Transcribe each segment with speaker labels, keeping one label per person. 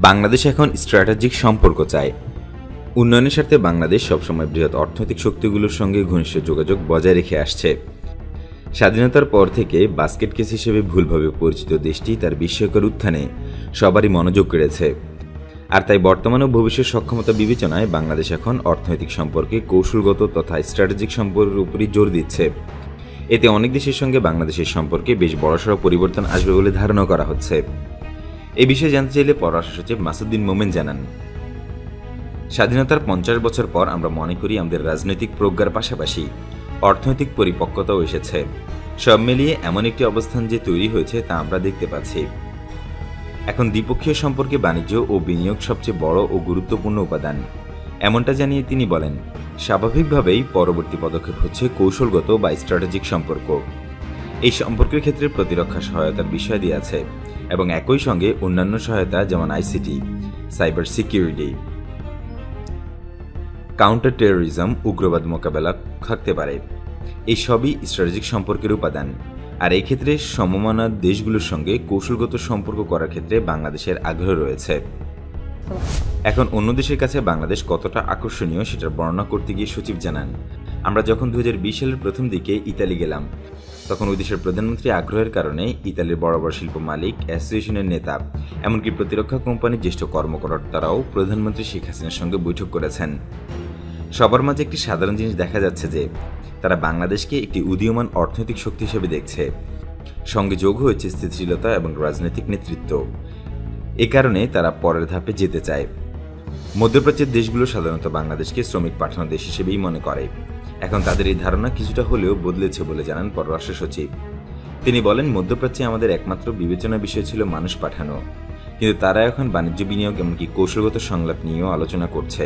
Speaker 1: বাংলাদেশ এখন স্ট্র্যাটেজিক সম্পর্ক চায়। উন্নয়নের স্বার্থে বাংলাদেশ সবসময় বৃহৎ অর্থনৈতিক শক্তিগুলোর সঙ্গে ঘনিষ্ঠ যোগাযোগ বজায় রেখে আসছে। স্বাধীনতার পর থেকে বাস্কেট কেস হিসেবে ভুলভাবে পরিচিত দেশটি তার বিস্ময়কর উত্থানে সবারই মনোযোগ কেড়েছে। আর তাই বর্তমান ও ভবিষ্যৎ সক্ষমতা বিবেচনায় বাংলাদেশ এখন অর্থনৈতিক সম্পর্কে কৌশলগত তথা স্ট্র্যাটেজিক সম্পর্কের উপরই জোর দিচ্ছে। এতে অনেক দেশের সঙ্গে বাংলাদেশের সম্পর্কে বেশ বড়সড় পরিবর্তন আসবে বলে ধারণা করা হচ্ছে। এই বিষয়ে জানতে চাইলে পররাষ্ট্র সচিব মাসুদ বিন মোমেন জানান, স্বাধীনতার 50 বছর পর আমরা মনে করি আমাদের রাজনৈতিক প্রজ্ঞার পাশাপাশি অর্থনৈতিক পরিপক্কতাও এসেছে। সব মিলিয়ে এমন একটি অবস্থান যে তৈরি হয়েছে তা আমরা দেখতে পাচ্ছি। এখন দ্বিপক্ষীয় সম্পর্কে বাণিজ্য ও বিনিয়োগ সবচেয়ে বড় ও গুরুত্বপূর্ণ উপাদান, এমনটা জানিয়ে তিনি বলেন, স্বাভাবিকভাবেই পরবর্তী পদক্ষেপ হচ্ছে কৌশলগত বা স্ট্র্যাটেজিক সম্পর্ক। এই সম্পর্কের ক্ষেত্রে প্রতিরক্ষা সহায়তার বিষয়াদি আছে এবং একই সঙ্গে অন্যান্য সহায়তা যেমন ICT, cyber security, counter terrorism, উগ্রবাদ মোকাবেলা থাকতে পারে। এই সবই স্ট্র্যাটেজিক সম্পর্কের উপাদান। আর এই ক্ষেত্রে সমমনা দেশগুলোর সঙ্গে কৌশলগত সম্পর্ক করার ক্ষেত্রে বাংলাদেশের আগ্রহ রয়েছে। এখন অন্য দেশের কাছে বাংলাদেশ কতটা আকর্ষণীয় সেটার বর্ণনা করতে গিয়ে সচিব জানান, আমরা যখন 2020 সালের প্রথম দিকে ইতালি গেলাম, তখন ওই দেশের প্রধানমন্ত্রী আগ্রহের কারণে ইতালির বড় বড় শিল্প মালিক, অ্যাসোসিয়েশনের নেতা, এমনকি প্রতিরক্ষা কোম্পানির জ্যেষ্ঠ কর্মকর্তারাও প্রধানমন্ত্রী শেখ হাসিনার সঙ্গে বৈঠক করেছেন। সবার মাঝে একটি সাধারণ জিনিস দেখা যাচ্ছে যে তারা বাংলাদেশকে একটি উদীয়মান অর্থনৈতিক শক্তি হিসেবে দেখছে। সঙ্গে যোগ হয়েছে স্থিতিশীলতা এবং রাজনৈতিক নেতৃত্ব। এ কারণে তারা পরের ধাপে যেতে চায়। মধ্যপ্রাচ্যের দেশগুলো সাধারণত বাংলাদেশকে শ্রমিক পাঠানো দেশ হিসেবেই মনে করে। এখন তাদের এই ধারণা কিছুটা হলেও বদলেছে বলে জানান পররাষ্ট্র সচিব। তিনি বলেন, মধ্যপ্রাচ্যে আমাদের একমাত্র বিবেচনার বিষয় ছিল মানুষ পাঠানো, কিন্তু তারা এখন বাণিজ্য বিনিয়োগ এমনকি কৌশলগত সংলাপ নিয়েও আলোচনা করছে।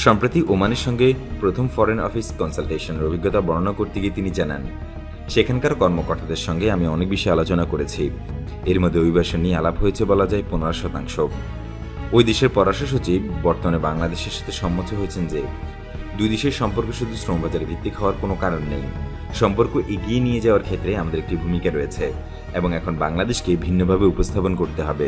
Speaker 1: সম্প্রতি ওমানের সঙ্গে প্রথম ফরেন অফিস কনসালটেশনের অভিজ্ঞতা বর্ণনা করতে গিয়ে তিনি জানান, সেখানকার কর্মকর্তাদের সঙ্গে আমি অনেক বিষয়ে আলোচনা করেছি। এর মধ্যে অভিবাসন নিয়ে আলাপ হয়েছে বলা যায় 15%। ওই দেশের পররাষ্ট্র সচিব বর্তমানে বাংলাদেশের সাথে সম্মত হয়েছেন যে দুই দেশের সম্পর্ক শুধু শ্রমবাজার ভিত্তিক হওয়ার কোনো কারণ নেই। সম্পর্ক এগিয়ে নিয়ে যাওয়ার ক্ষেত্রে আমাদের একটি ভূমিকা রয়েছে এবং এখন বাংলাদেশকে ভিন্নভাবে উপস্থাপন করতে হবে।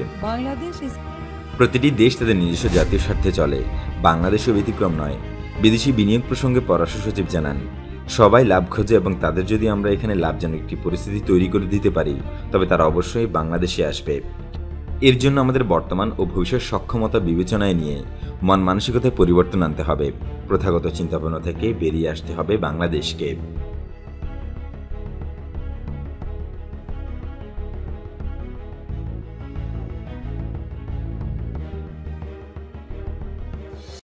Speaker 1: প্রতিটি দেশ তাদের নিজস্ব জাতীয় স্বার্থে চলে, বাংলাদেশও ব্যতিক্রম নয়। বিদেশি বিনিয়োগ প্রসঙ্গে পররাষ্ট্র সচিব জানান, সবাই লাভ খোঁজে এবং তাদের যদি আমরা এখানে লাভজনক একটি পরিস্থিতি তৈরি করে দিতে পারি তবে তারা অবশ্যই বাংলাদেশে আসবে। এর জন্য আমাদের বর্তমান ও ভবিষ্যৎ সক্ষমতা বিবেচনায় নিয়ে মন মানসিকতায় পরিবর্তন আনতে হবে। প্রথাগত চিন্তাভাবনা থেকে বেরিয়ে আসতে হবে বাংলাদেশকে।